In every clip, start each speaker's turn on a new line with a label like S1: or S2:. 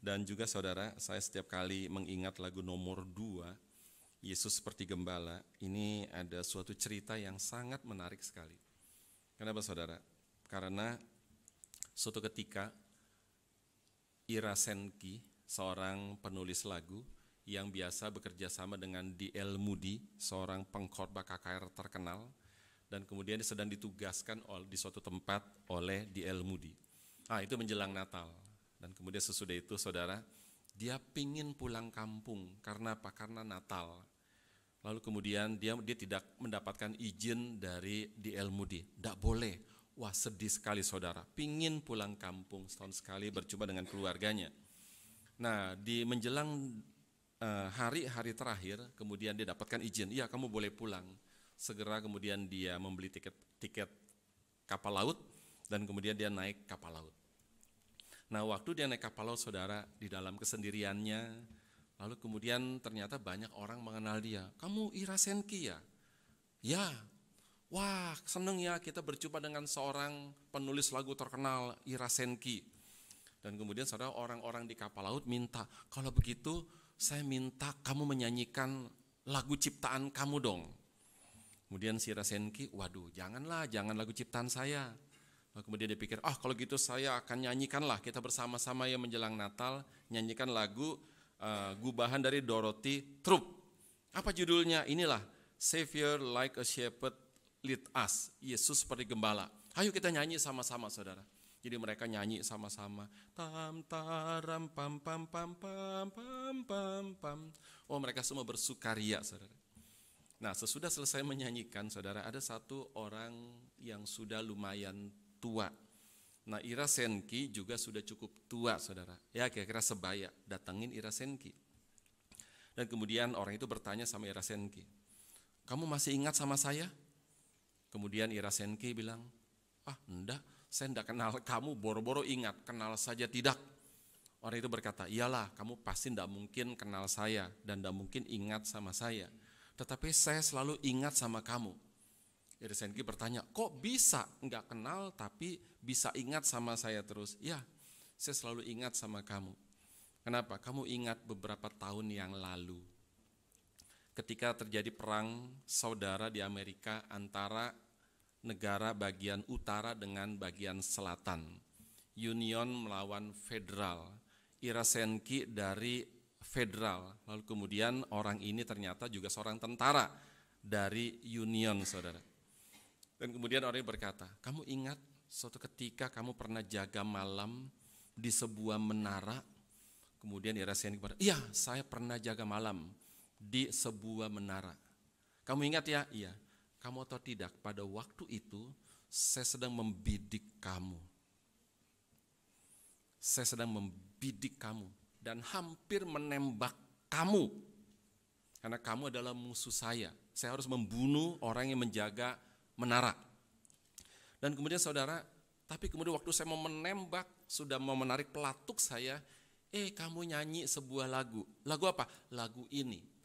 S1: Dan juga saudara, saya setiap kali mengingat lagu nomor 2, Yesus seperti gembala, ini ada suatu cerita yang sangat menarik sekali. Kenapa saudara? Karena suatu ketika Ira Senki, seorang penulis lagu yang biasa bekerja sama dengan D.L. Moody, seorang pengkhotbah KKR terkenal, dan kemudian dia sedang ditugaskan di suatu tempat oleh D.L. Moody. Itu menjelang Natal. Dan kemudian sesudah itu saudara, dia pingin pulang kampung. Karena apa? Karena Natal. Lalu kemudian dia tidak mendapatkan izin dari D.L. Moody. Tidak boleh. Wah, sedih sekali saudara. Pingin pulang kampung setahun sekali berjumpa dengan keluarganya. Nah, di menjelang hari-hari terakhir, kemudian dia dapatkan izin. Iya, kamu boleh pulang. Segera kemudian dia membeli tiket kapal laut dan kemudian dia naik kapal laut. Nah, waktu dia naik kapal laut saudara, di dalam kesendiriannya, lalu kemudian ternyata banyak orang mengenal dia. Kamu Ira Senki ya? Ya. Wah, seneng ya kita berjumpa dengan seorang penulis lagu terkenal, Ira Senki. Dan kemudian saudara, orang-orang di kapal laut minta, kalau begitu saya minta kamu menyanyikan lagu ciptaan kamu dong. Kemudian si Ira Senki, waduh jangan lagu ciptaan saya. Kemudian dia pikir, kalau gitu saya akan nyanyikanlah, kita bersama-sama ya menjelang Natal, nyanyikan lagu gubahan dari Dorothy Throop. Apa judulnya? Inilah, Savior like a shepherd lead us, Yesus seperti gembala. Ayo kita nyanyi sama-sama saudara. Jadi mereka nyanyi sama-sama. Tam taram pam pam pam pam pam pam pam. Oh, mereka semua bersukaria saudara. Nah, sesudah selesai menyanyikan saudara, ada satu orang yang sudah lumayan tua. Nah, Ira Senki juga sudah cukup tua saudara. Ya kira-kira sebaya, datangin Ira Senki. Dan kemudian orang itu bertanya sama Ira Senki, kamu masih ingat sama saya? Kemudian Ira Senki bilang, enggak, saya enggak kenal kamu, boro-boro ingat, kenal saja tidak. Orang itu berkata, iyalah kamu pasti enggak mungkin kenal saya dan enggak mungkin ingat sama saya. Tetapi saya selalu ingat sama kamu. Ira Senki bertanya, kok bisa enggak kenal tapi bisa ingat sama saya terus? Ya, saya selalu ingat sama kamu. Kenapa? Kamu ingat beberapa tahun yang lalu, ketika terjadi perang saudara di Amerika antara negara bagian utara dengan bagian selatan. Union melawan Federal. Ira Senki dari Federal. Lalu kemudian orang ini ternyata juga seorang tentara dari Union saudara. Dan kemudian orang berkata, kamu ingat suatu ketika kamu pernah jaga malam di sebuah menara? Kemudian Ira Senki berkata, iya saya pernah jaga malam di sebuah menara. Kamu ingat ya? Iya. Kamu atau tidak, pada waktu itu saya sedang membidik kamu. Saya sedang membidik kamu dan hampir menembak kamu. Karena kamu adalah musuh saya. Saya harus membunuh orang yang menjaga menara. Dan kemudian saudara, tapi kemudian waktu saya mau menembak, sudah mau menarik pelatuk saya, kamu nyanyi sebuah lagu. Lagu apa? Lagu ini.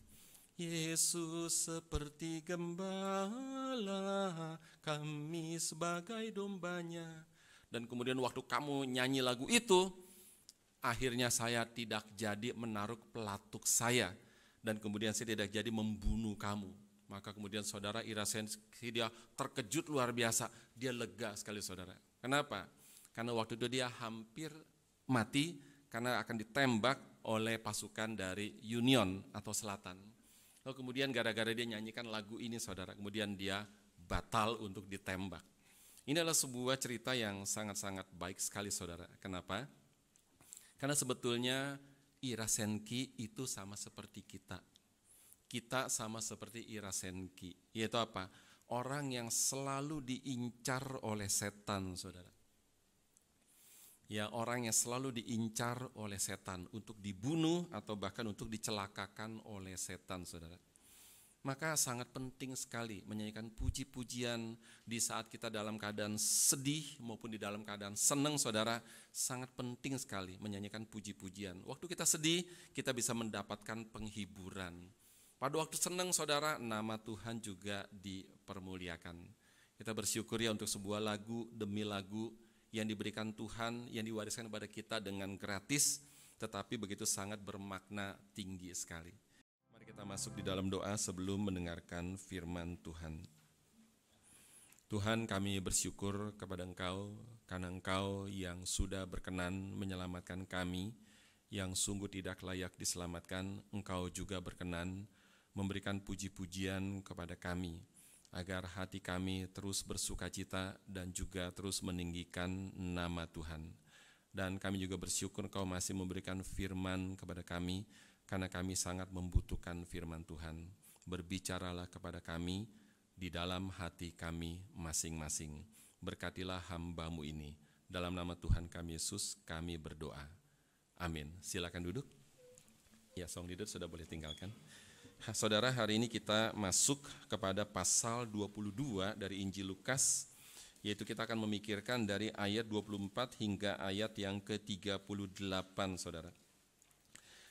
S1: Yesus seperti gembala, kami sebagai dombanya. Dan kemudian waktu kamu nyanyi lagu itu, akhirnya saya tidak jadi menaruh pelatuk saya. Dan kemudian saya tidak jadi membunuh kamu. Maka kemudian saudara Ira Senki dia terkejut luar biasa. Dia lega sekali saudara. Kenapa? Karena waktu itu dia hampir mati karena akan ditembak oleh pasukan dari Union atau Selatan. Lalu kemudian gara-gara dia nyanyikan lagu ini saudara, kemudian dia batal untuk ditembak. Ini adalah sebuah cerita yang sangat-sangat baik sekali saudara. Kenapa? Karena sebetulnya Ira Senki itu sama seperti kita. Kita sama seperti Ira Senki, yaitu apa? Orang yang selalu diincar oleh setan, saudara. Ya, orang yang selalu diincar oleh setan untuk dibunuh atau bahkan untuk dicelakakan oleh setan, saudara. Maka sangat penting sekali menyanyikan puji-pujian di saat kita dalam keadaan sedih maupun di dalam keadaan senang, saudara. Sangat penting sekali menyanyikan puji-pujian. Waktu kita sedih, kita bisa mendapatkan penghiburan. Pada waktu senang saudara, nama Tuhan juga dipermuliakan. Kita bersyukur ya untuk sebuah lagu demi lagu yang diberikan Tuhan, yang diwariskan kepada kita dengan gratis. tetapi begitu sangat bermakna tinggi sekali. Mari kita masuk di dalam doa sebelum mendengarkan firman Tuhan. Tuhan, kami bersyukur kepada Engkau karena Engkau yang sudah berkenan menyelamatkan kami yang sungguh tidak layak diselamatkan. Engkau juga berkenan memberikan puji-pujian kepada kami agar hati kami terus bersukacita dan juga terus meninggikan nama Tuhan. Dan kami juga bersyukur Engkau masih memberikan firman kepada kami, karena kami sangat membutuhkan firman Tuhan. Berbicaralah kepada kami di dalam hati kami masing-masing. Berkatilah hamba-Mu ini. Dalam nama Tuhan kami Yesus, kami berdoa. Amin. Silakan duduk. Ya, song leader sudah boleh tinggalkan. Saudara, hari ini kita masuk kepada pasal 22 dari Injil Lukas, yaitu kita akan memikirkan dari ayat 24 hingga ayat yang ke-38, saudara.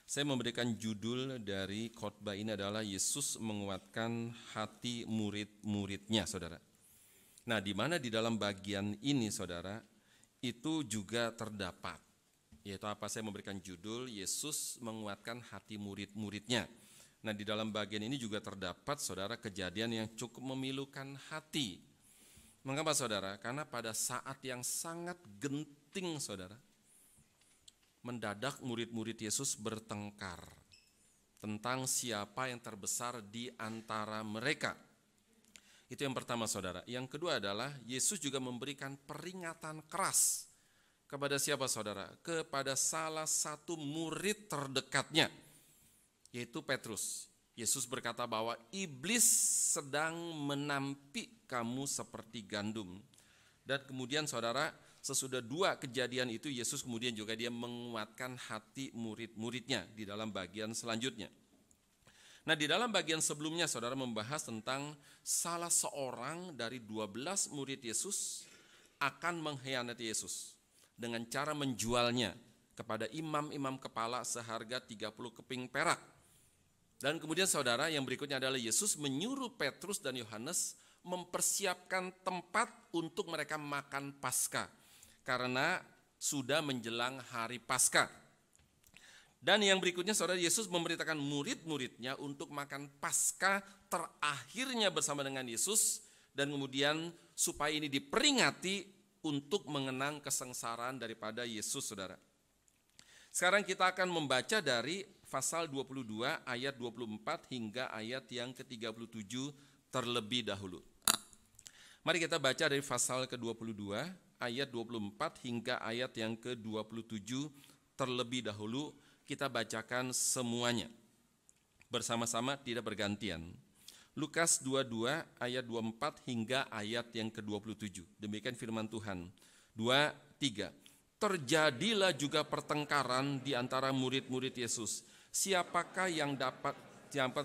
S1: Saya memberikan judul dari khotbah ini adalah Yesus menguatkan hati murid-muridnya, saudara. Nah, di mana di dalam bagian ini, saudara, itu juga terdapat, yaitu apa, saya memberikan judul Yesus menguatkan hati murid-muridnya. Nah, di dalam bagian ini juga terdapat, saudara, kejadian yang cukup memilukan hati. Mengapa, saudara? Karena pada saat yang sangat genting, saudara, mendadak murid-murid Yesus bertengkar tentang siapa yang terbesar di antara mereka. Itu yang pertama, saudara. Yang kedua adalah Yesus juga memberikan peringatan keras kepada siapa, saudara? Kepada salah satu murid terdekatnya, yaitu Petrus. Yesus berkata bahwa iblis sedang menampik kamu seperti gandum. Dan kemudian, saudara, sesudah dua kejadian itu, Yesus kemudian juga dia menguatkan hati murid-muridnya di dalam bagian selanjutnya. Nah, di dalam bagian sebelumnya, saudara, membahas tentang salah seorang dari 12 murid Yesus akan mengkhianati Yesus dengan cara menjualnya kepada imam-imam kepala seharga 30 keping perak. Dan kemudian, saudara, yang berikutnya adalah Yesus menyuruh Petrus dan Yohanes mempersiapkan tempat untuk mereka makan Paskah, karena sudah menjelang hari Paskah. Dan yang berikutnya, saudara, Yesus memberitakan murid-muridnya untuk makan Paskah terakhirnya bersama dengan Yesus, dan kemudian supaya ini diperingati untuk mengenang kesengsaraan daripada Yesus, saudara. Sekarang kita akan membaca dari pasal 22 ayat 24 hingga ayat yang ke-37 terlebih dahulu. Mari kita baca dari pasal ke-22 ayat 24 hingga ayat yang ke-27 terlebih dahulu. Kita bacakan semuanya bersama-sama, tidak bergantian. Lukas 22 ayat 24 hingga ayat yang ke-27. Demikian firman Tuhan. 2, 3. Terjadilah juga pertengkaran di antara murid-murid Yesus. Siapakah yang dapat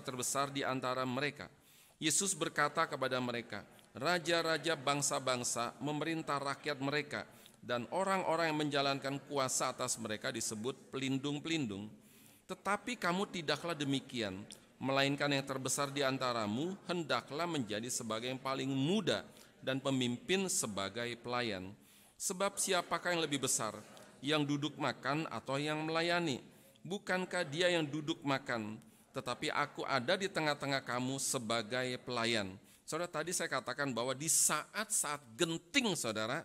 S1: terbesar di antara mereka? Yesus berkata kepada mereka, raja-raja bangsa-bangsa memerintah rakyat mereka, dan orang-orang yang menjalankan kuasa atas mereka disebut pelindung-pelindung. Tetapi kamu tidaklah demikian, melainkan yang terbesar di antaramu hendaklah menjadi sebagai yang paling muda, dan pemimpin sebagai pelayan. Sebab siapakah yang lebih besar, yang duduk makan atau yang melayani? Bukankah dia yang duduk makan? Tetapi aku ada di tengah-tengah kamu sebagai pelayan. Saudara, tadi saya katakan bahwa di saat-saat genting, saudara,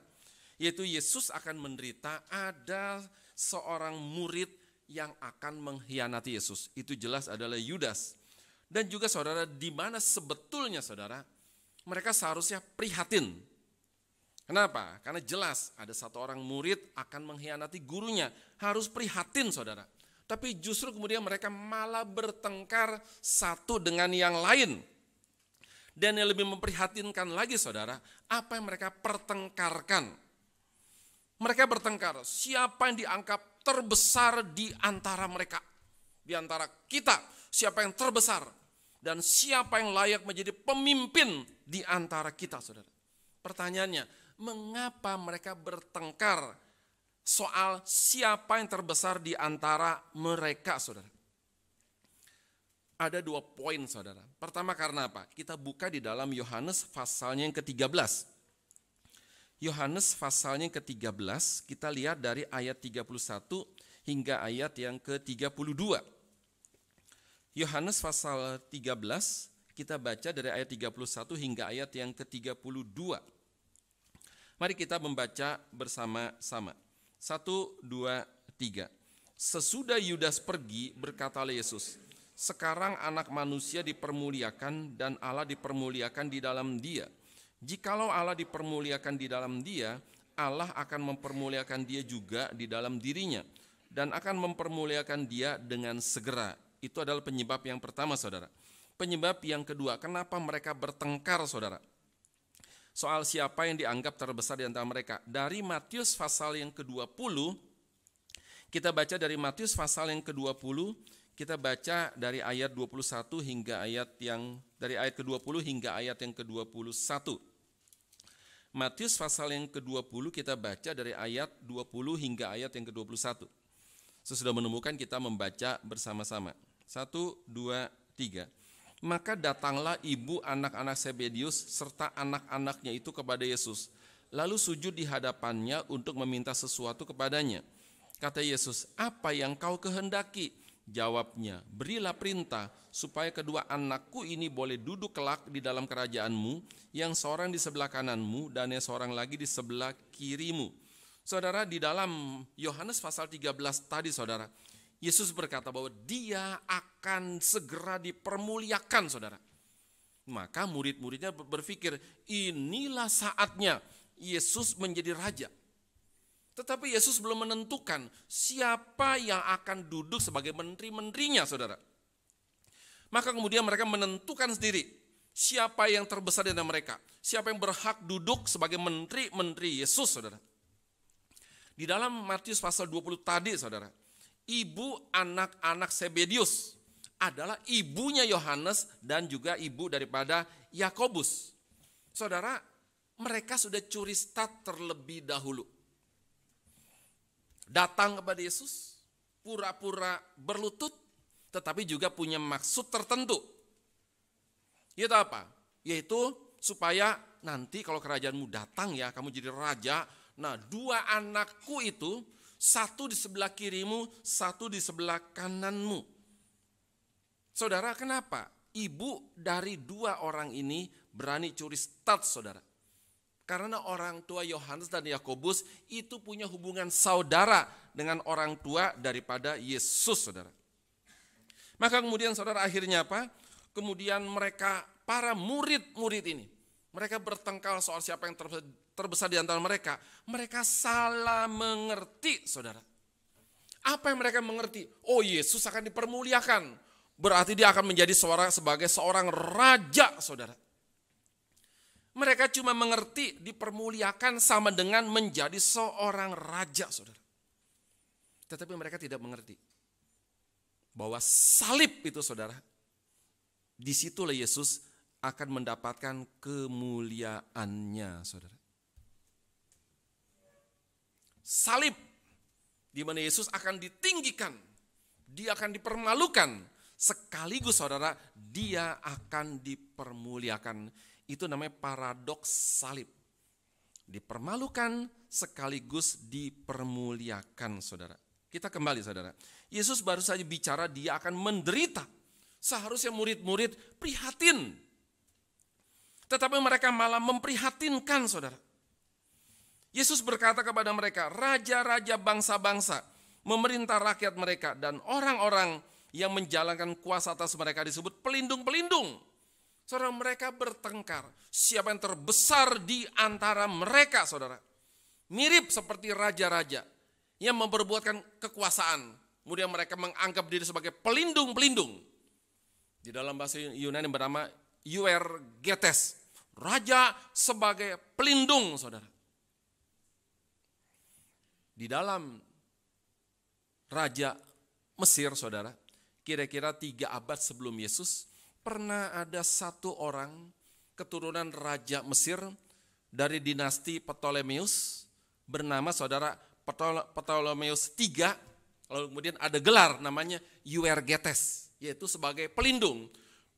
S1: yaitu Yesus akan menderita, ada seorang murid yang akan mengkhianati Yesus. Itu jelas adalah Yudas. Dan juga, saudara, di mana sebetulnya, saudara, mereka seharusnya prihatin. Kenapa? Karena jelas ada satu orang murid akan mengkhianati gurunya. Harus prihatin, saudara. Tapi justru kemudian mereka malah bertengkar satu dengan yang lain. Dan yang lebih memprihatinkan lagi, saudara, apa yang mereka pertengkarkan. Mereka bertengkar, siapa yang dianggap terbesar di antara mereka. Di antara kita, siapa yang terbesar. Dan siapa yang layak menjadi pemimpin di antara kita, saudara. Pertanyaannya, mengapa mereka bertengkar soal siapa yang terbesar di antara mereka, saudara? Ada 2 poin, saudara. Pertama, karena apa? Kita buka di dalam Yohanes pasalnya yang ke-13. Yohanes pasalnya yang ke-13, kita lihat dari ayat 31 hingga ayat yang ke-32. Yohanes pasal 13, kita baca dari ayat 31 hingga ayat yang ke-32. Mari kita membaca bersama-sama. 1, 2, 3. Sesudah Yudas pergi, berkatalah Yesus, sekarang anak manusia dipermuliakan dan Allah dipermuliakan di dalam dia. Jikalau Allah dipermuliakan di dalam dia, Allah akan mempermuliakan dia juga di dalam dirinya dan akan mempermuliakan dia dengan segera. Itu adalah penyebab yang pertama, saudara. Penyebab yang kedua, kenapa mereka bertengkar, saudara? Soal siapa yang dianggap terbesar di antara mereka. Dari Matius pasal yang ke-20, kita baca dari Matius pasal yang ke-20, kita baca dari ayat 21 hingga ayat yang dari ayat ke-20 hingga ayat yang ke-21. Matius pasal yang ke-20 kita baca dari ayat 20 hingga ayat yang ke-21. Sesudah menemukan kita membaca bersama-sama. 1, 2, 3. Maka datanglah ibu anak-anak Zebedius serta anak-anaknya itu kepada Yesus. Lalu sujud di hadapannya untuk meminta sesuatu kepadanya. Kata Yesus, apa yang kau kehendaki? Jawabnya, berilah perintah supaya kedua anakku ini boleh duduk kelak di dalam kerajaanmu, yang seorang di sebelah kananmu dan yang seorang lagi di sebelah kirimu. Saudara, di dalam Yohanes pasal 13 tadi, saudara, Yesus berkata bahwa dia akan segera dipermuliakan, saudara. Maka murid-muridnya berpikir, inilah saatnya Yesus menjadi raja. Tetapi Yesus belum menentukan siapa yang akan duduk sebagai menteri-menterinya, saudara. Maka kemudian mereka menentukan sendiri siapa yang terbesar di antara mereka. Siapa yang berhak duduk sebagai menteri-menteri Yesus, saudara. Di dalam Matius pasal 20 tadi, saudara, ibu anak-anak Zebedius adalah ibunya Yohanes dan juga ibu daripada Yakobus. Saudara, mereka sudah curi start terlebih dahulu. Datang kepada Yesus, pura-pura berlutut, tetapi juga punya maksud tertentu. Yaitu apa? Yaitu supaya nanti kalau kerajaanmu datang ya, kamu jadi raja. Nah, dua anakku itu, satu di sebelah kirimu, satu di sebelah kananmu. Saudara, kenapa? Ibu dari dua orang ini berani curi start, saudara. Karena orang tua Yohanes dan Yakobus itu punya hubungan saudara dengan orang tua daripada Yesus, saudara. Maka kemudian saudara akhirnya apa? Kemudian mereka, para murid-murid ini, mereka bertengkar soal siapa yang terbesar di antara mereka. Mereka salah mengerti, saudara. Apa yang mereka mengerti? Oh, Yesus akan dipermuliakan. Berarti dia akan menjadi sebagai seorang raja, saudara. Mereka cuma mengerti dipermuliakan sama dengan menjadi seorang raja, saudara. Tetapi mereka tidak mengerti bahwa salib itu, saudara, disitulah Yesus akan mendapatkan kemuliaannya, saudara. Salib, di mana Yesus akan ditinggikan, dia akan dipermalukan, sekaligus saudara, dia akan dipermuliakan. Itu namanya paradoks salib. Dipermalukan sekaligus dipermuliakan, saudara. Kita kembali, saudara. Yesus baru saja bicara dia akan menderita. Seharusnya murid-murid prihatin. Tetapi mereka malah memprihatinkan, saudara. Yesus berkata kepada mereka, raja-raja bangsa-bangsa memerintah rakyat mereka, dan orang-orang yang menjalankan kuasa atas mereka disebut pelindung-pelindung. Saudara, mereka bertengkar. Siapa yang terbesar di antara mereka, saudara? Mirip seperti raja-raja yang memperbuatkan kekuasaan. Kemudian mereka menganggap diri sebagai pelindung-pelindung. Di dalam bahasa Yunani bernama Euergetes. Raja sebagai pelindung, saudara. Di dalam Raja Mesir, saudara, kira-kira 3 abad sebelum Yesus, pernah ada satu orang keturunan Raja Mesir dari dinasti Ptolemeus bernama saudara Ptolemeus III, lalu kemudian ada gelar namanya Euergetes, yaitu sebagai pelindung.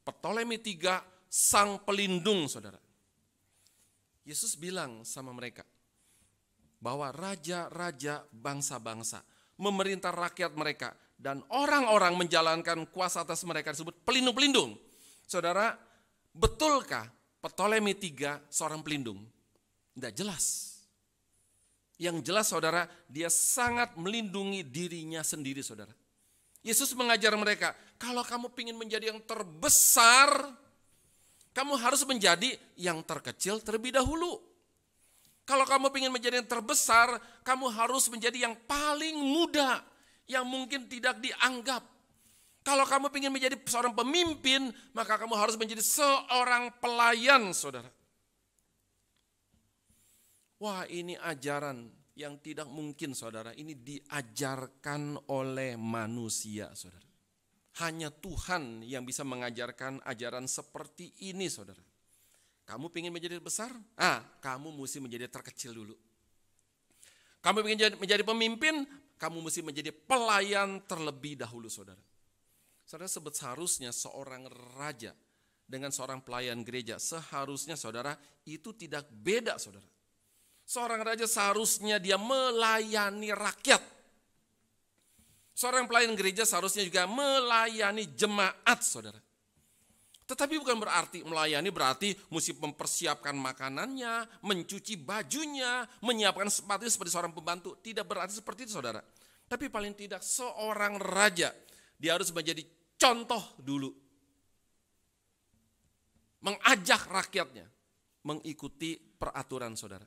S1: Ptolemy III sang pelindung, saudara. Yesus bilang sama mereka bahwa raja-raja bangsa-bangsa memerintah rakyat mereka. Dan orang-orang menjalankan kuasa atas mereka disebut pelindung-pelindung. Saudara, betulkah Ptolemy III seorang pelindung? Tidak jelas. Yang jelas saudara, dia sangat melindungi dirinya sendiri saudara. Yesus mengajar mereka, kalau kamu ingin menjadi yang terbesar, kamu harus menjadi yang terkecil terlebih dahulu. Kalau kamu ingin menjadi yang terbesar, kamu harus menjadi yang paling muda, yang mungkin tidak dianggap. Kalau kamu ingin menjadi seorang pemimpin, maka kamu harus menjadi seorang pelayan saudara. Wah, ini ajaran yang tidak mungkin saudara, ini diajarkan oleh manusia saudara. Hanya Tuhan yang bisa mengajarkan ajaran seperti ini saudara. Kamu ingin menjadi besar? Kamu mesti menjadi terkecil dulu. Kamu ingin menjadi pemimpin? Kamu mesti menjadi pelayan terlebih dahulu saudara. Saudara, seharusnya seorang raja dengan seorang pelayan gereja, seharusnya saudara itu tidak beda saudara. Seorang raja seharusnya dia melayani rakyat. Seorang pelayan gereja seharusnya juga melayani jemaat, saudara. Tetapi bukan berarti melayani berarti mesti mempersiapkan makanannya, mencuci bajunya, menyiapkan sepatunya seperti seorang pembantu. Tidak berarti seperti itu, saudara. Tapi paling tidak seorang raja, dia harus menjadi contoh dulu. Mengajak rakyatnya mengikuti peraturan saudara.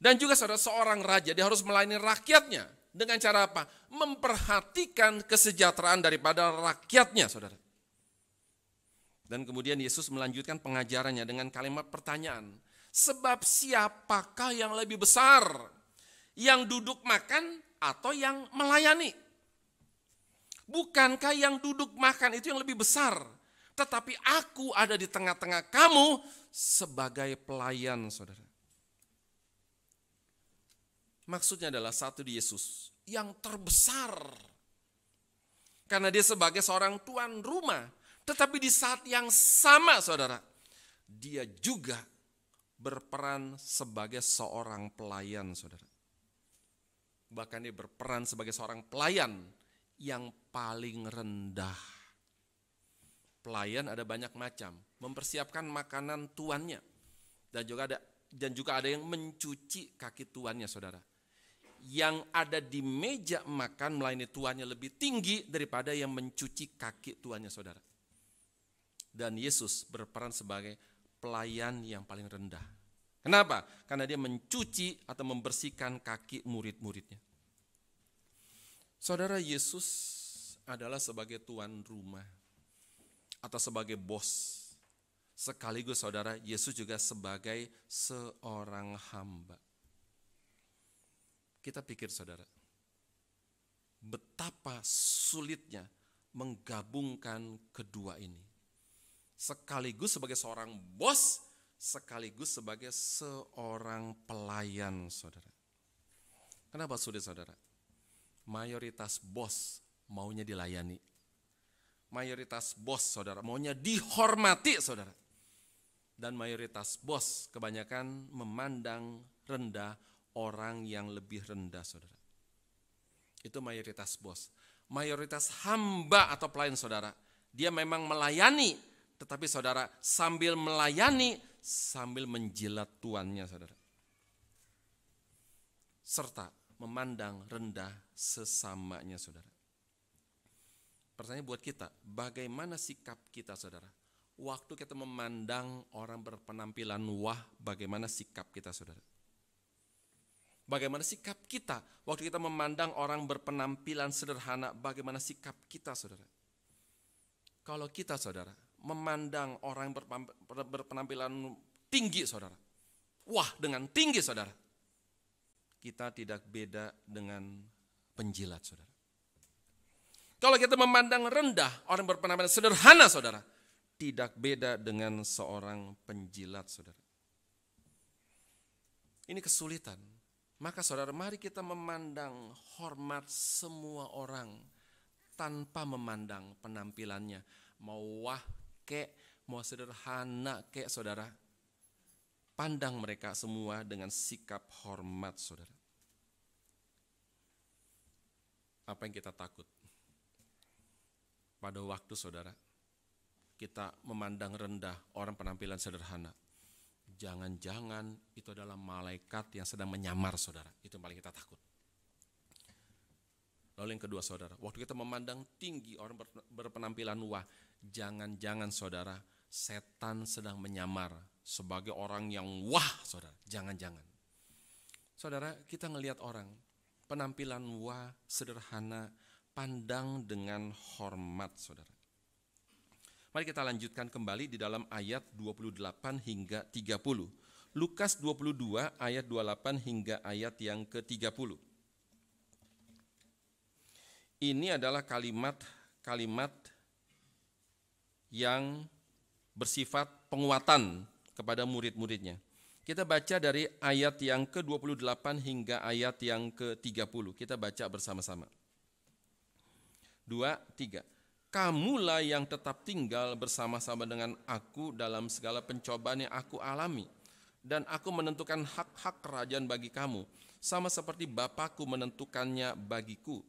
S1: Dan juga saudara, seorang raja dia harus melayani rakyatnya dengan cara apa? Memperhatikan kesejahteraan daripada rakyatnya saudara. Dan kemudian Yesus melanjutkan pengajarannya dengan kalimat pertanyaan. Sebab siapakah yang lebih besar? Yang duduk makan atau yang melayani? Bukankah yang duduk makan itu yang lebih besar? Tetapi aku ada di tengah-tengah kamu sebagai pelayan saudara. Maksudnya adalah satu di Yesus yang terbesar. Karena dia sebagai seorang tuan rumah. Tetapi di saat yang sama saudara, dia juga berperan sebagai seorang pelayan saudara. Bahkan dia berperan sebagai seorang pelayan yang paling rendah. Pelayan ada banyak macam, mempersiapkan makanan tuannya. Dan juga ada yang mencuci kaki tuannya saudara. Yang ada di meja makan melayani tuannya lebih tinggi daripada yang mencuci kaki tuannya saudara. Dan Yesus berperan sebagai pelayan yang paling rendah. Kenapa? Karena dia mencuci atau membersihkan kaki murid-muridnya. Saudara, Yesus adalah sebagai tuan rumah atau sebagai bos. Sekaligus saudara, Yesus juga sebagai seorang hamba. Kita pikir saudara, betapa sulitnya menggabungkan kedua ini. Sekaligus sebagai seorang bos, sekaligus sebagai seorang pelayan saudara. Kenapa sulit saudara? Mayoritas bos maunya dilayani. Mayoritas bos saudara maunya dihormati saudara. Dan mayoritas bos kebanyakan memandang rendah orang yang lebih rendah saudara. Itu mayoritas bos. Mayoritas hamba atau pelayan saudara, dia memang melayani, tetapi saudara sambil melayani, sambil menjilat tuannya saudara. Serta memandang rendah sesamanya saudara. Pertanyaan buat kita, bagaimana sikap kita saudara? Waktu kita memandang orang berpenampilan bagaimana sikap kita saudara? Bagaimana sikap kita waktu kita memandang orang berpenampilan sederhana, bagaimana sikap kita saudara? Kalau kita saudara memandang orang berpenampilan tinggi saudara, dengan tinggi saudara, kita tidak beda dengan penjilat saudara. Kalau kita memandang rendah orang berpenampilan sederhana saudara, tidak beda dengan seorang penjilat saudara. Ini kesulitan. Maka saudara, mari kita memandang hormat semua orang tanpa memandang penampilannya. Mau mau sederhana saudara. Pandang mereka semua dengan sikap hormat saudara. apa yang kita takut? Pada waktu saudara, kita memandang rendah orang penampilan sederhana. Jangan-jangan itu adalah malaikat yang sedang menyamar saudara. Itu yang paling kita takut. Lalu yang kedua saudara, waktu kita memandang tinggi orang berpenampilan wah, jangan-jangan saudara, setan sedang menyamar sebagai orang yang wah saudara. Jangan-jangan. Saudara, kita ngelihat orang penampilan wah, sederhana, pandang dengan hormat saudara. Mari kita lanjutkan kembali di dalam ayat 28 hingga 30. Lukas 22 ayat 28 hingga ayat yang ke-30. Ini adalah kalimat-kalimat yang bersifat penguatan kepada murid-muridnya. Kita baca dari ayat yang ke-28 hingga ayat yang ke-30. Kita baca bersama-sama. 2, 3. Kamulah yang tetap tinggal bersama-sama dengan aku dalam segala pencobaan yang aku alami. Dan aku menentukan hak-hak kerajaan bagi kamu, sama seperti Bapakku menentukannya bagiku.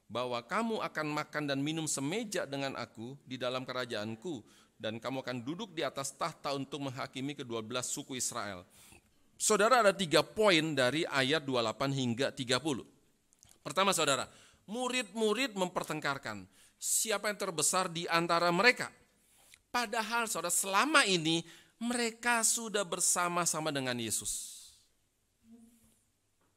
S1: Bahwa kamu akan makan dan minum semeja dengan aku di dalam kerajaanku, dan kamu akan duduk di atas tahta untuk menghakimi ke-12 suku Israel. Saudara, ada 3 poin dari ayat 28 hingga 30. Pertama saudara, murid-murid mempertengkarkan siapa yang terbesar di antara mereka. Padahal saudara, selama ini mereka sudah bersama-sama dengan Yesus.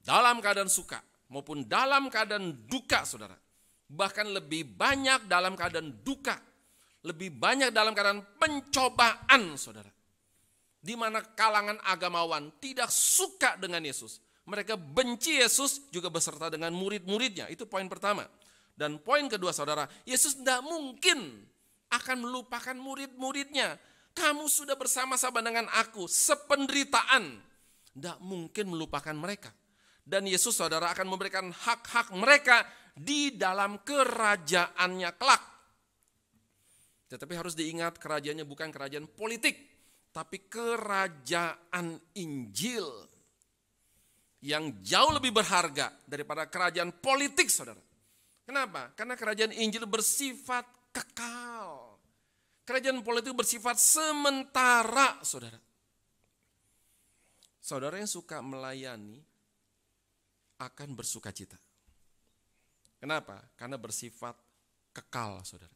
S1: Dalam keadaan suka maupun dalam keadaan duka saudara. Bahkan lebih banyak dalam keadaan duka. Lebih banyak dalam keadaan pencobaan saudara. Di mana kalangan agamawan tidak suka dengan Yesus. Mereka benci Yesus juga beserta dengan murid-muridnya. Itu poin pertama. Dan poin kedua saudara, Yesus tidak mungkin akan melupakan murid-muridnya. Kamu sudah bersama-sama dengan aku, sependeritaan. Tidak mungkin melupakan mereka. Dan Yesus saudara akan memberikan hak-hak mereka di dalam kerajaannya kelak. Tetapi harus diingat, kerajaannya bukan kerajaan politik, tapi kerajaan Injil. Yang jauh lebih berharga daripada kerajaan politik saudara. Kenapa? Karena kerajaan Injil bersifat kekal. Kerajaan politik bersifat sementara, saudara. Saudara yang suka melayani akan bersuka cita. Kenapa? Karena bersifat kekal, saudara.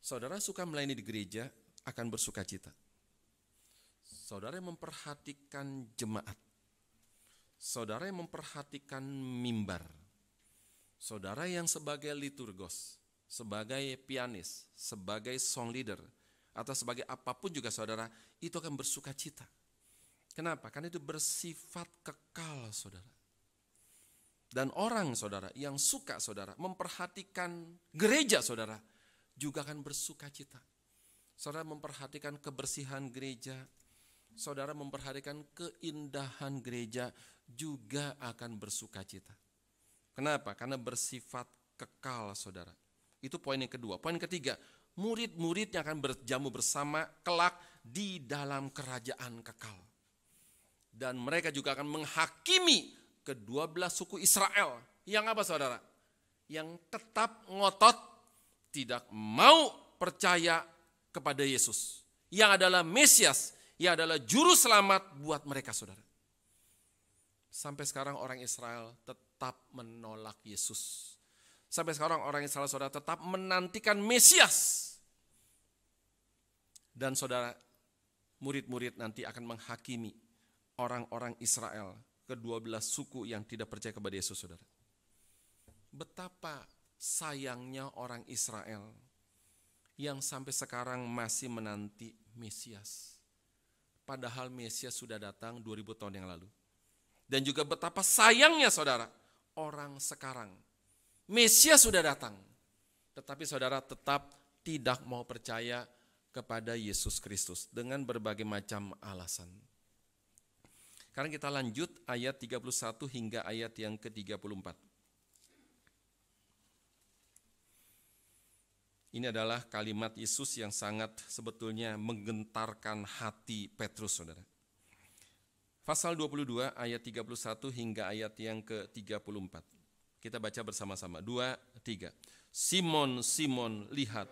S1: Saudara suka melayani di gereja akan bersuka cita. Saudara yang memperhatikan jemaat. Saudara yang memperhatikan mimbar. Saudara yang sebagai liturgos, sebagai pianis, sebagai song leader, atau sebagai apapun juga saudara, itu akan bersuka cita. Kenapa? Karena itu bersifat kekal saudara. Dan orang saudara yang suka saudara memperhatikan gereja saudara, juga akan bersuka cita. Saudara memperhatikan kebersihan gereja, saudara memperhatikan keindahan gereja, juga akan bersuka cita. Kenapa? Karena bersifat kekal saudara. Itu poin yang kedua. Poin ketiga, murid-muridnya akan berjamu bersama kelak di dalam kerajaan kekal. Dan mereka juga akan menghakimi ke-12 suku Israel. Yang apa saudara? Yang tetap ngotot tidak mau percaya kepada Yesus. Yang adalah Mesias, yang adalah juru selamat buat mereka saudara. Sampai sekarang orang Israel tetap menolak Yesus. Sampai sekarang orang Israel saudara tetap menantikan Mesias. Dan saudara, murid-murid nanti akan menghakimi orang-orang Israel, ke-12 suku yang tidak percaya kepada Yesus saudara. Betapa sayangnya orang Israel yang sampai sekarang masih menanti Mesias. Padahal Mesias sudah datang 2000 tahun yang lalu. Dan juga betapa sayangnya saudara, orang sekarang. Mesias sudah datang. Tetapi saudara tetap tidak mau percaya kepada Yesus Kristus dengan berbagai macam alasan. Sekarang kita lanjut ayat 31 hingga ayat yang ke-34. Ini adalah kalimat Yesus yang sangat sebetulnya menggentarkan hati Petrus saudara. Pasal 22 ayat 31 hingga ayat yang ke-34. Kita baca bersama-sama. 2, 3. Simon, Simon, lihat,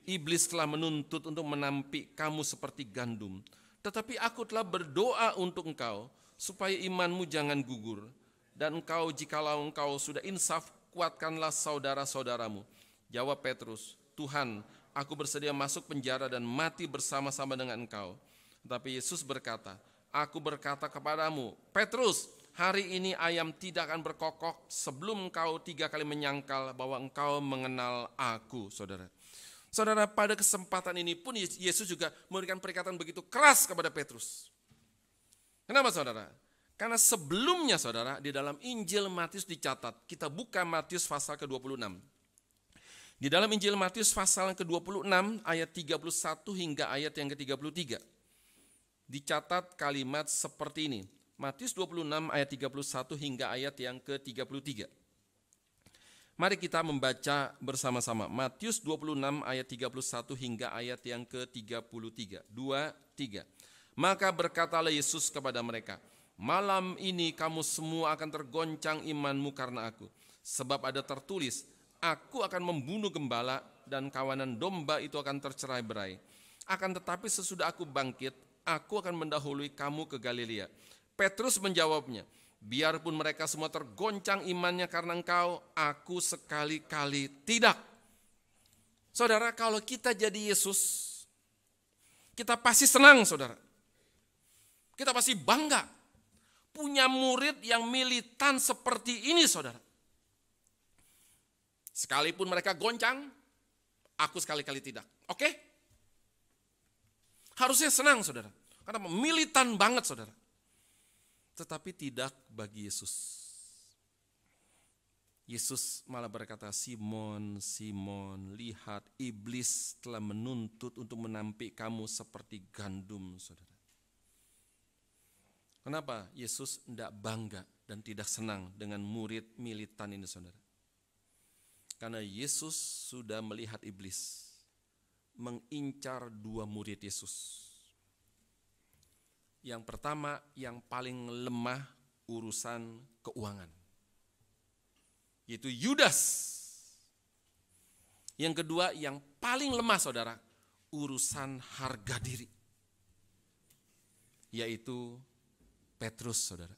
S1: iblis telah menuntut untuk menampik kamu seperti gandum. Tetapi aku telah berdoa untuk engkau, supaya imanmu jangan gugur. Dan engkau, jikalau engkau sudah insaf, kuatkanlah saudara-saudaramu. Jawab Petrus, Tuhan, aku bersedia masuk penjara dan mati bersama-sama dengan engkau. Tetapi Yesus berkata, aku berkata kepadamu, Petrus, hari ini ayam tidak akan berkokok sebelum engkau 3 kali menyangkal bahwa engkau mengenal aku, saudara. Saudara, pada kesempatan ini pun Yesus juga memberikan perkataan begitu keras kepada Petrus. Kenapa, saudara? Karena sebelumnya, saudara, di dalam Injil Matius dicatat, kita buka Matius pasal ke-26. Di dalam Injil Matius pasal ke-26 ayat 31 hingga ayat yang ke-33. Dicatat kalimat seperti ini. Matius 26 ayat 31 hingga ayat yang ke-33. Mari kita membaca bersama-sama. Matius 26 ayat 31 hingga ayat yang ke-33. 2, 3. Maka berkatalah Yesus kepada mereka, malam ini kamu semua akan tergoncang imanmu karena aku. Sebab ada tertulis, aku akan membunuh gembala dan kawanan domba itu akan tercerai-berai. Akan tetapi sesudah aku bangkit, aku akan mendahului kamu ke Galilea. Petrus menjawabnya, biarpun mereka semua tergoncang imannya karena engkau, aku sekali-kali tidak. Saudara, kalau kita jadi Yesus, kita pasti senang, saudara. Kita pasti bangga punya murid yang militan seperti ini, saudara. Sekalipun mereka goncang, aku sekali-kali tidak. Oke? Harusnya senang, saudara. Karena militan banget, saudara. Tetapi tidak bagi Yesus. Yesus malah berkata, Simon, Simon, lihat iblis telah menuntut untuk menampik kamu seperti gandum, saudara. Kenapa Yesus tidak bangga dan tidak senang dengan murid militan ini, saudara? Karena Yesus sudah melihat iblis mengincar 2 murid Yesus. Yang pertama, yang paling lemah urusan keuangan, yaitu Yudas. Yang kedua, yang paling lemah, saudara, urusan harga diri, yaitu Petrus, saudara.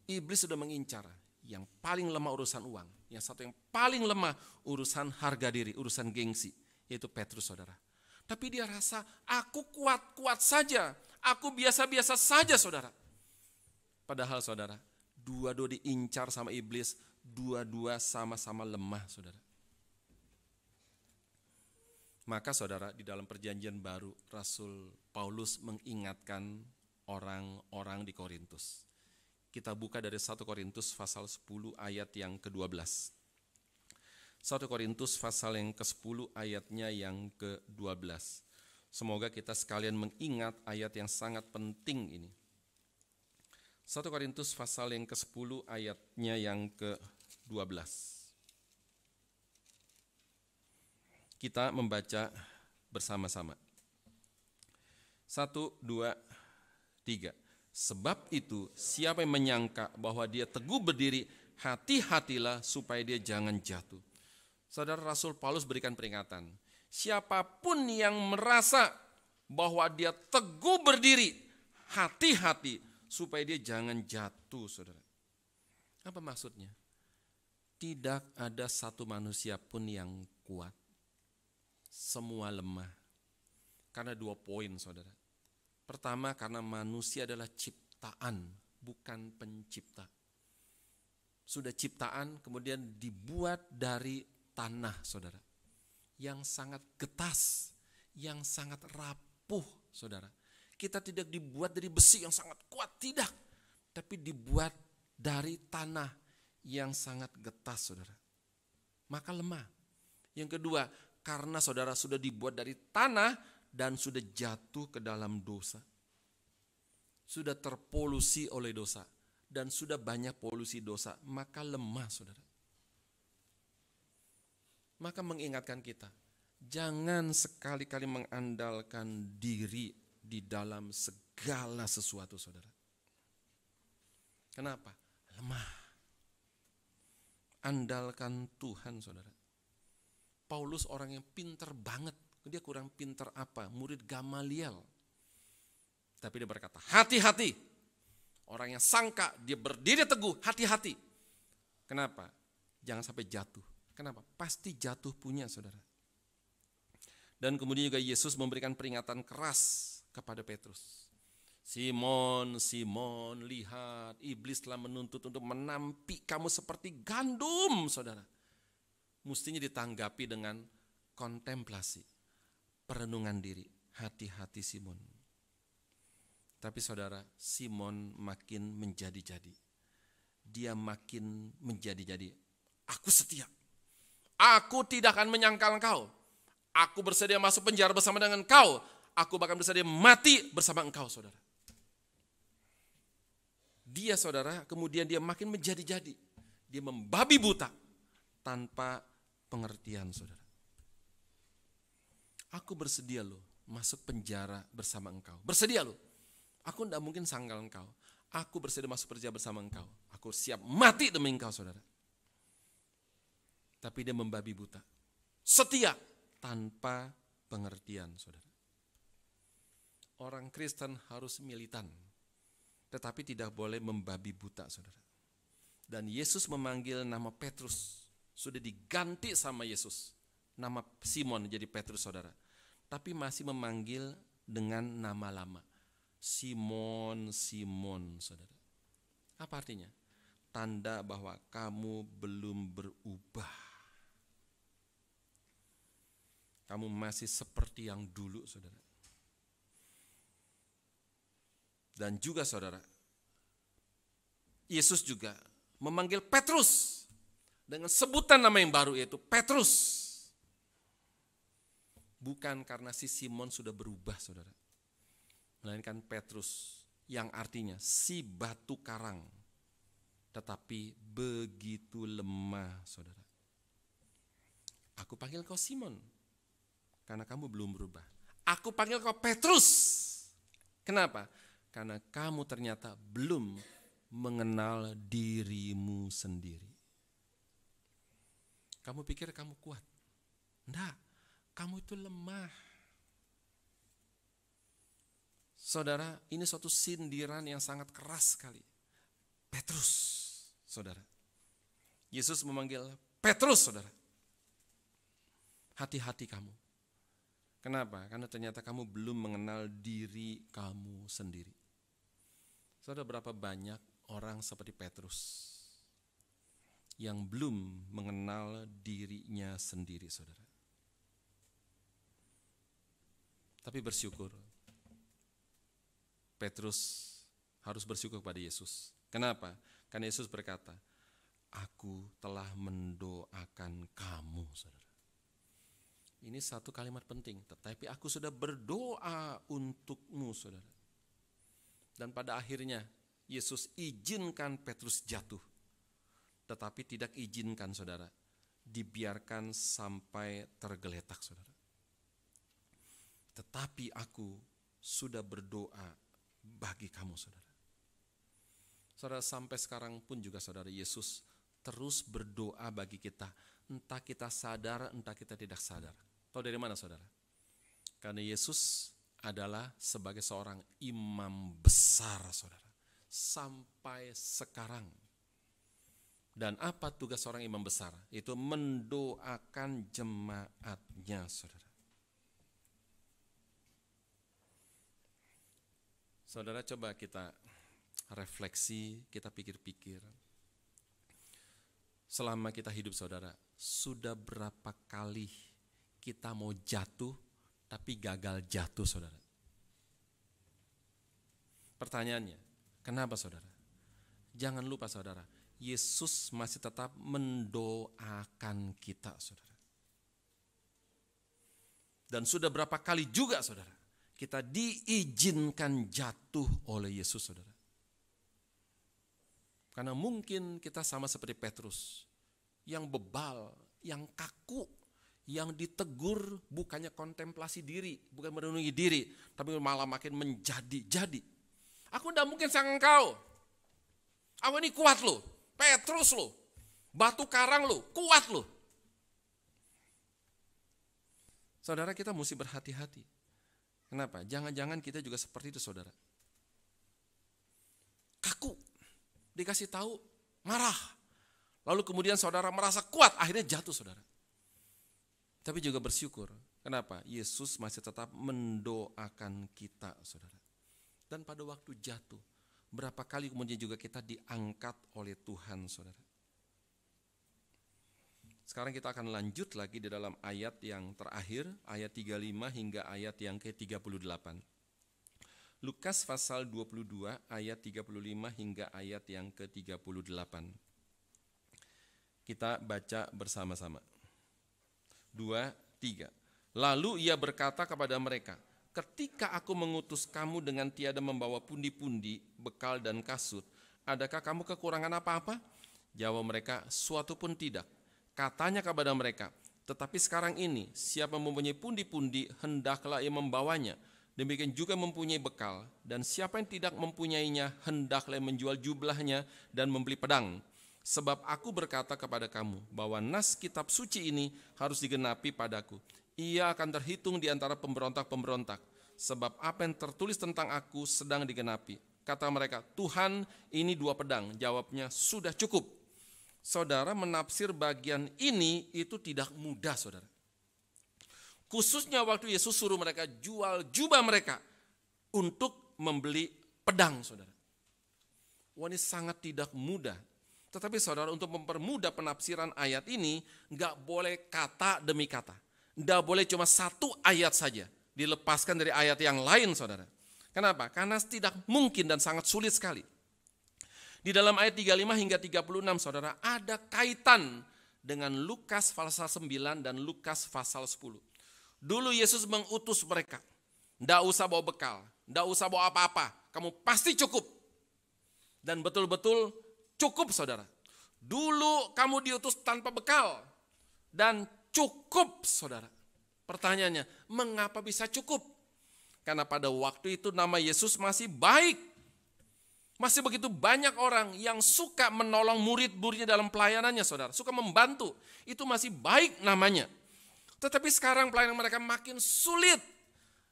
S1: Iblis sudah mengincar yang paling lemah urusan uang, yang satu yang paling lemah urusan harga diri, urusan gengsi, yaitu Petrus, saudara. Tapi dia rasa, aku kuat-kuat saja, aku biasa-biasa saja, saudara. Padahal, saudara, dua-dua diincar sama iblis, dua-dua sama-sama lemah, saudara. Maka, saudara, di dalam perjanjian baru, Rasul Paulus mengingatkan orang-orang di Korintus. Kita buka dari 1 Korintus pasal 10 ayat yang ke-12. 1 Korintus pasal yang ke-10 ayatnya yang ke-12. Semoga kita sekalian mengingat ayat yang sangat penting ini. 1 Korintus pasal yang ke-10 ayatnya yang ke-12. Kita membaca bersama-sama. 1, 2, 3. Sebab itu siapa yang menyangka bahwa dia teguh berdiri, hati-hatilah supaya dia jangan jatuh. Saudara, Rasul Paulus berikan peringatan. Siapapun yang merasa bahwa dia teguh berdiri, hati-hati supaya dia jangan jatuh, saudara. Apa maksudnya? Tidak ada satu manusia pun yang kuat. Semua lemah. Karena 2 poin, saudara. Pertama, karena manusia adalah ciptaan, bukan pencipta. Sudah ciptaan, kemudian dibuat dari tanah, saudara. Yang sangat getas, yang sangat rapuh, saudara. Kita tidak dibuat dari besi yang sangat kuat, tidak. Tapi dibuat dari tanah yang sangat getas, saudara. Maka lemah. Yang kedua, karena saudara sudah dibuat dari tanah dan sudah jatuh ke dalam dosa. Sudah terpolusi oleh dosa. Dan sudah banyak polusi dosa, maka lemah, saudara. Maka mengingatkan kita, jangan sekali-kali mengandalkan diri di dalam segala sesuatu, saudara. Kenapa? Lemah. andalkan Tuhan, saudara. Paulus orang yang pinter banget. Dia kurang pinter apa? Murid Gamaliel. Tapi dia berkata, hati-hati. Orang yang sangka, dia berdiri teguh, hati-hati. Kenapa? Jangan sampai jatuh. Kenapa? Pasti jatuh punya, saudara. Dan kemudian juga Yesus memberikan peringatan keras kepada Petrus. Simon, Simon, lihat, iblis telah menuntut untuk menampi kamu seperti gandum, saudara. Mestinya ditanggapi dengan kontemplasi, perenungan diri. Hati-hati Simon. Tapi saudara, Simon makin menjadi-jadi. Dia makin menjadi-jadi. Aku setia. Aku tidak akan menyangkal engkau. Aku bersedia masuk penjara bersama dengan engkau. Aku bahkan bersedia mati bersama engkau, saudara. Dia, saudara, kemudian dia makin menjadi-jadi. Dia membabi buta tanpa pengertian, saudara. Aku bersedia loh masuk penjara bersama engkau. Bersedia loh. Aku tidak mungkin sangkal engkau. Aku bersedia masuk penjara bersama engkau. Aku siap mati demi engkau, saudara. Tapi dia membabi buta. Setia tanpa pengertian, saudara. Orang Kristen harus militan. Tetapi tidak boleh membabi buta, saudara. Dan Yesus memanggil nama Petrus. Sudah diganti sama Yesus. Nama Simon jadi Petrus, saudara. Tapi masih memanggil dengan nama lama. Simon, Simon, saudara. Apa artinya? Tanda bahwa kamu belum berubah. Kamu masih seperti yang dulu, saudara. Dan juga, saudara, Yesus juga memanggil Petrus dengan sebutan nama yang baru, yaitu Petrus. Bukan karena si Simon sudah berubah, saudara. Melainkan Petrus yang artinya si batu karang. Tetapi begitu lemah, saudara. Aku panggil kau Simon karena kamu belum berubah. Aku panggil kau Petrus. Kenapa? Karena kamu ternyata belum mengenal dirimu sendiri. Kamu pikir kamu kuat? Enggak, kamu itu lemah. Saudara, ini suatu sindiran yang sangat keras sekali. Petrus, saudara. Yesus memanggil Petrus, saudara. Hati-hati kamu. Kenapa? Karena ternyata kamu belum mengenal diri kamu sendiri. Saudara, berapa banyak orang seperti Petrus yang belum mengenal dirinya sendiri, saudara. Tapi bersyukur, Petrus harus bersyukur kepada Yesus. Kenapa? Karena Yesus berkata, aku telah mendoakan kamu, saudara. Ini satu kalimat penting, tetapi aku sudah berdoa untukmu, saudara. Dan pada akhirnya Yesus izinkan Petrus jatuh. Tetapi tidak izinkan, saudara, dibiarkan sampai tergeletak, saudara. Tetapi aku sudah berdoa bagi kamu, saudara. Saudara, sampai sekarang pun juga, saudara, Yesus terus berdoa bagi kita. Entah kita sadar, entah kita tidak sadar. Tahu dari mana, saudara? Karena Yesus adalah sebagai seorang imam besar, saudara. Sampai sekarang. Dan apa tugas seorang imam besar? Itu mendoakan jemaatnya, saudara. Saudara, coba kita refleksi, kita pikir-pikir. Selama kita hidup, saudara, sudah berapa kali kita mau jatuh, tapi gagal jatuh, saudara? Pertanyaannya, kenapa, saudara? Jangan lupa, saudara, Yesus masih tetap mendoakan kita, saudara. Dan sudah berapa kali juga, saudara, kita diizinkan jatuh oleh Yesus, saudara. Karena mungkin kita sama seperti Petrus, yang bebal, yang kaku, yang ditegur bukannya kontemplasi diri, bukan merenungi diri, tapi malah makin menjadi-jadi. Aku tidak mungkin sang engkau. Aku ini kuat loh, Petrus loh. batu karang loh, kuat loh. Saudara, kita mesti berhati-hati. Kenapa? Jangan-jangan kita juga seperti itu, saudara. Kaku, dikasih tahu, marah. Lalu kemudian saudara merasa kuat, akhirnya jatuh, saudara. Tapi juga bersyukur. Kenapa? Yesus masih tetap mendoakan kita, saudara. Dan pada waktu jatuh, berapa kali kemudian juga kita diangkat oleh Tuhan, saudara. Sekarang kita akan lanjut lagi di dalam ayat yang terakhir, ayat 35 hingga ayat yang ke-38. Lukas pasal 22 ayat 35 hingga ayat yang ke-38. Kita baca bersama-sama. 2, 3. Lalu ia berkata kepada mereka, ketika aku mengutus kamu dengan tiada membawa pundi-pundi, bekal dan kasut, adakah kamu kekurangan apa-apa? Jawab mereka, suatu pun tidak. Katanya kepada mereka, tetapi sekarang ini siapa mempunyai pundi-pundi hendaklah ia membawanya. Demikian juga mempunyai bekal, dan siapa yang tidak mempunyainya hendaklah menjual jubahnya dan membeli pedang. Sebab aku berkata kepada kamu bahwa nas kitab suci ini harus digenapi padaku. Ia akan terhitung di antara pemberontak-pemberontak. Sebab apa yang tertulis tentang aku sedang digenapi. Kata mereka, Tuhan, ini 2 pedang. Jawabnya, sudah cukup. Saudara, menafsir bagian ini itu tidak mudah, saudara. Khususnya waktu Yesus suruh mereka jual jubah mereka untuk membeli pedang, saudara. Wah, ini sangat tidak mudah. Tetapi saudara, untuk mempermudah penafsiran ayat ini, nggak boleh kata demi kata. Nggak boleh cuma 1 ayat saja dilepaskan dari ayat yang lain, saudara. Kenapa? Karena tidak mungkin dan sangat sulit sekali. Di dalam ayat 35 hingga 36, saudara, ada kaitan dengan Lukas pasal 9 dan Lukas pasal 10. Dulu Yesus mengutus mereka, nggak usah bawa bekal, nggak usah bawa apa-apa, kamu pasti cukup. Dan betul-betul cukup, saudara. Dulu kamu diutus tanpa bekal dan cukup, saudara. Pertanyaannya, mengapa bisa cukup? Karena pada waktu itu nama Yesus masih baik. Masih begitu banyak orang yang suka menolong murid-muridnya dalam pelayanannya, saudara. Suka membantu. Itu masih baik namanya. Tetapi sekarang pelayanan mereka makin sulit.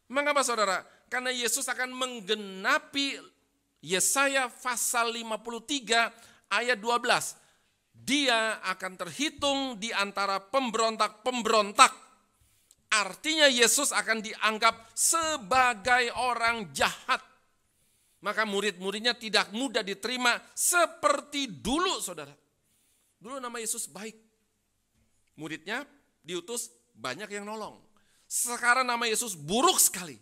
S1: Mengapa, saudara? Karena Yesus akan menggenapi Yesaya pasal 53 ayat 12. Dia akan terhitung di antara pemberontak-pemberontak. Artinya Yesus akan dianggap sebagai orang jahat. Maka murid-muridnya tidak mudah diterima seperti dulu, saudara. Dulu nama Yesus baik. Muridnya diutus banyak yang nolong. Sekarang nama Yesus buruk sekali.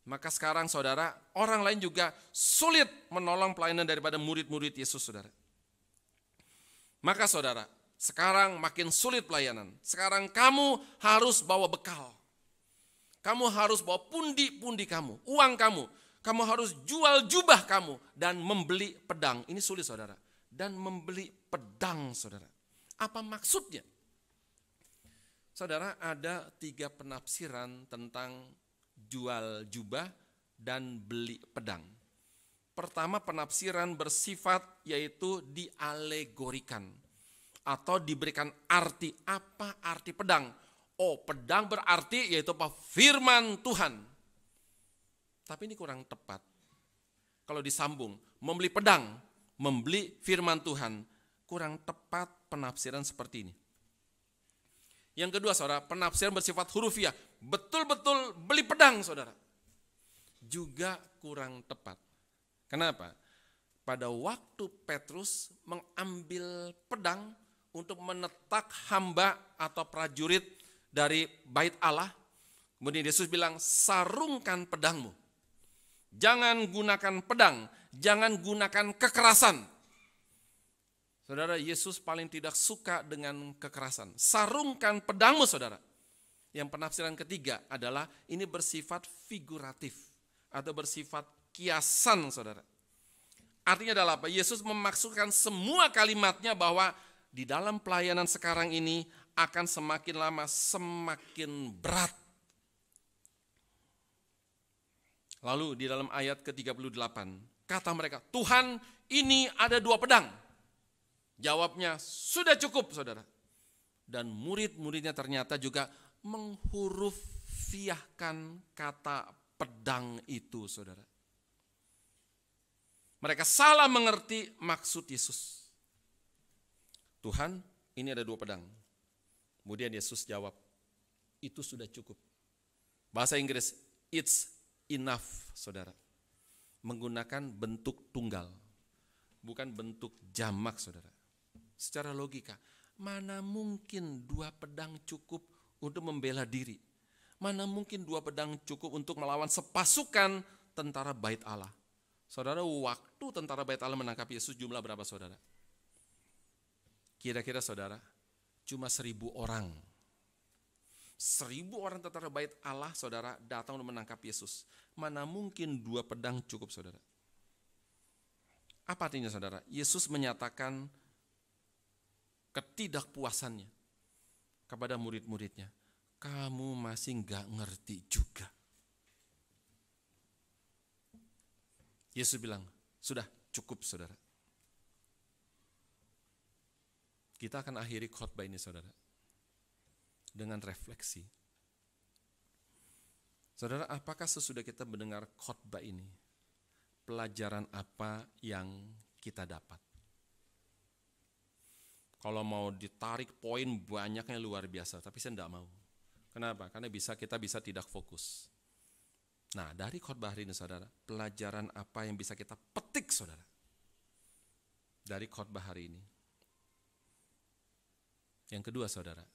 S1: Maka sekarang, saudara, orang lain juga sulit menolong pelayanan daripada murid-murid Yesus, saudara. Maka saudara, sekarang makin sulit pelayanan. Sekarang kamu harus bawa bekal. Kamu harus bawa pundi-pundi kamu, uang kamu. Kamu harus jual jubah kamu dan membeli pedang. Ini sulit, saudara. Dan membeli pedang, saudara. Apa maksudnya? Saudara, ada 3 penafsiran tentang jual jubah dan beli pedang. Pertama, penafsiran bersifat yaitu dialegorikan atau diberikan arti. Apa arti pedang? Oh, pedang berarti yaitu apa? Firman Tuhan. Tapi ini kurang tepat. Kalau disambung, membeli pedang, membeli firman Tuhan, kurang tepat penafsiran seperti ini. Yang kedua, saudara, penafsiran bersifat hurufiah. Betul-betul beli pedang, saudara. Juga kurang tepat. Kenapa? Pada waktu Petrus mengambil pedang untuk menetak hamba atau prajurit dari bait Allah, kemudian Yesus bilang, sarungkan pedangmu. Jangan gunakan pedang, jangan gunakan kekerasan. Saudara, Yesus paling tidak suka dengan kekerasan. Sarungkan pedangmu, saudara. Yang penafsiran ketiga adalah ini bersifat figuratif atau bersifat kiasan, saudara. Artinya adalah apa? Yesus memaksudkan semua kalimatnya bahwa di dalam pelayanan sekarang ini akan semakin lama semakin berat. Lalu di dalam ayat ke-38, kata mereka, Tuhan, ini ada 2 pedang. Jawabnya, sudah cukup saudara. Dan murid-muridnya ternyata juga menghurufiahkan kata pedang itu saudara. Mereka salah mengerti maksud Yesus. Tuhan, ini ada 2 pedang. Kemudian Yesus jawab, itu sudah cukup. Bahasa Inggris, it's enough, saudara. Menggunakan bentuk tunggal, bukan bentuk jamak, saudara. Secara logika, mana mungkin 2 pedang cukup untuk membela diri? Mana mungkin 2 pedang cukup untuk melawan sepasukan tentara Bait Allah? Saudara, waktu tentara Bait Allah menangkap Yesus jumlah berapa, saudara? Kira-kira saudara, cuma 1.000 orang. 1.000 orang tentara Bait Allah, saudara, datang untuk menangkap Yesus. Mana mungkin 2 pedang cukup, saudara? Apa artinya, saudara? Yesus menyatakan ketidakpuasannya kepada murid-muridnya. Kamu masih nggak ngerti juga. Yesus bilang, sudah cukup, saudara. Kita akan akhiri khotbah ini, saudara, dengan refleksi. Saudara, apakah sesudah kita mendengar khotbah ini, pelajaran apa yang kita dapat? Kalau mau ditarik poin banyaknya luar biasa, tapi saya tidak mau. Kenapa? Karena kita bisa tidak fokus. Nah, dari khotbah hari ini, saudara, pelajaran apa yang bisa kita petik, saudara, dari khotbah hari ini? Yang kedua, saudara,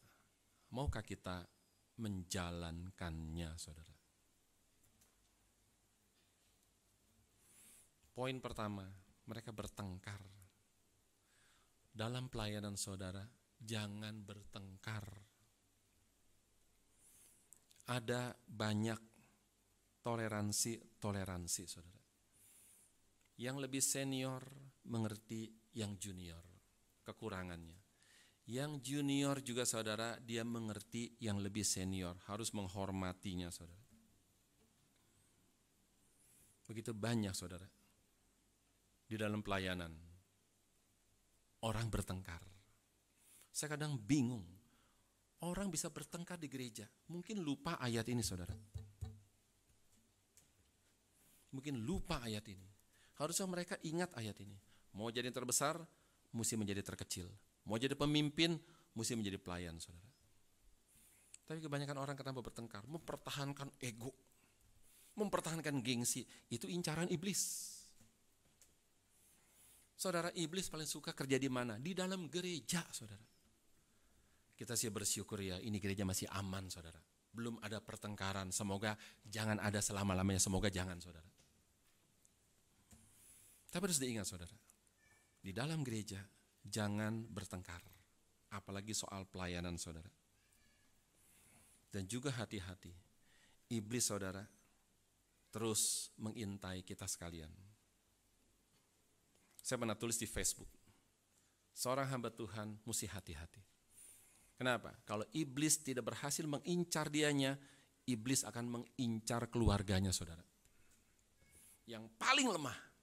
S1: maukah kita menjalankannya, saudara? Poin pertama, mereka bertengkar. Dalam pelayanan saudara, jangan bertengkar. Ada banyak toleransi, saudara. Yang lebih senior mengerti yang junior, kekurangannya. Yang junior juga, saudara, dia mengerti yang lebih senior, harus menghormatinya, saudara. Begitu banyak, saudara, di dalam pelayanan orang bertengkar. Saya kadang bingung, orang bisa bertengkar di gereja, mungkin lupa ayat ini, saudara. Mungkin lupa ayat ini. Harusnya mereka ingat ayat ini. Mau jadi yang terbesar, mesti menjadi terkecil. Mau jadi pemimpin, mesti menjadi pelayan, saudara. Tapi kebanyakan orang kenapa bertengkar? Mempertahankan ego, mempertahankan gengsi. Itu incaran iblis. Saudara, iblis paling suka kerja di mana? Di dalam gereja, saudara. Kita sih bersyukur ya, ini gereja masih aman, saudara. Belum ada pertengkaran, semoga jangan ada selama-lamanya, semoga jangan, saudara. Tapi harus diingat, saudara, di dalam gereja jangan bertengkar, apalagi soal pelayanan, saudara. Dan juga hati-hati, iblis, saudara, terus mengintai kita sekalian. Saya pernah tulis di Facebook, seorang hamba Tuhan mesti hati-hati. Kenapa? Kalau iblis tidak berhasil mengincar dianya, iblis akan mengincar keluarganya, saudara. Yang paling lemah.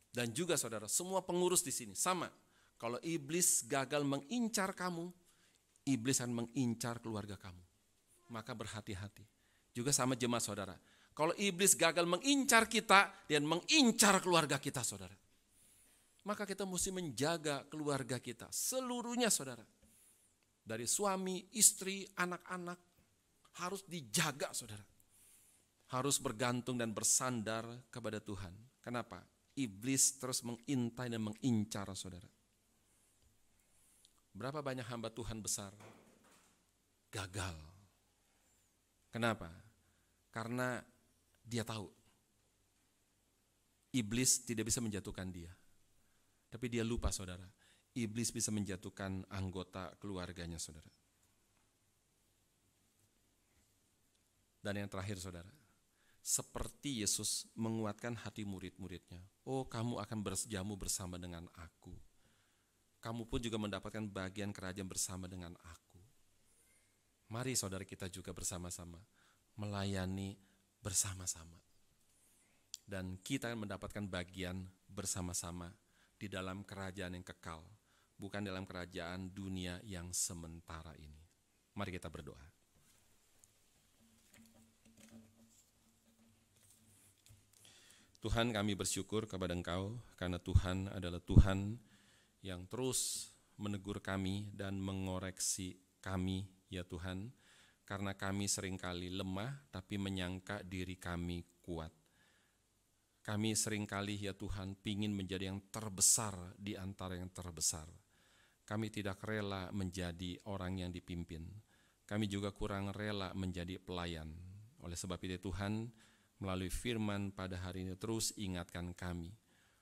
S1: Dan juga, saudara, semua pengurus di sini sama. Kalau iblis gagal mengincar kamu, iblis akan mengincar keluarga kamu. Maka berhati-hati. Juga sama jemaat, saudara. Kalau iblis gagal mengincar kita dan mengincar keluarga kita, saudara, maka kita mesti menjaga keluarga kita seluruhnya, saudara. Dari suami, istri, anak-anak harus dijaga, saudara. Harus bergantung dan bersandar kepada Tuhan. Kenapa? Iblis terus mengintai dan mengincar, saudara. Berapa banyak hamba Tuhan besar gagal. Kenapa? Karena dia tahu iblis tidak bisa menjatuhkan dia. Tapi dia lupa, saudara, iblis bisa menjatuhkan anggota keluarganya, saudara. Dan yang terakhir, saudara, seperti Yesus menguatkan hati murid-muridnya. Oh, kamu akan berjamu bersama dengan aku. Kamu pun juga mendapatkan bagian kerajaan bersama dengan aku. Mari, saudara, kita juga bersama-sama melayani bersama-sama. Dan kita akan mendapatkan bagian bersama-sama di dalam kerajaan yang kekal, bukan dalam kerajaan dunia yang sementara ini. Mari kita berdoa. Tuhan, kami bersyukur kepada Engkau karena Tuhan adalah Tuhan yang terus menegur kami dan mengoreksi kami, ya Tuhan, karena kami seringkali lemah tapi menyangka diri kami kuat. Kami seringkali, ya Tuhan, pingin menjadi yang terbesar di antara yang terbesar. Kami tidak rela menjadi orang yang dipimpin. Kami juga kurang rela menjadi pelayan. Oleh sebab itu Tuhan, melalui firman pada hari ini terus ingatkan kami,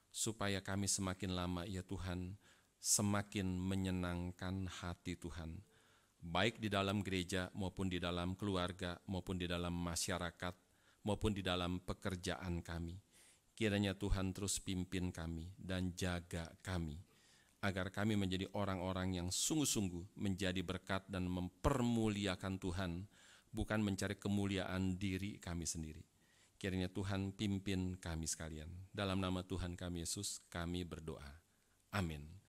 S1: supaya kami semakin lama, ya Tuhan, semakin menyenangkan hati Tuhan, baik di dalam gereja maupun di dalam keluarga, maupun di dalam masyarakat, maupun di dalam pekerjaan kami. Kiranya Tuhan terus pimpin kami dan jaga kami, agar kami menjadi orang-orang yang sungguh-sungguh menjadi berkat dan mempermuliakan Tuhan, bukan mencari kemuliaan diri kami sendiri. Kiranya Tuhan pimpin kami sekalian. Dalam nama Tuhan kami Yesus, kami berdoa. Amin.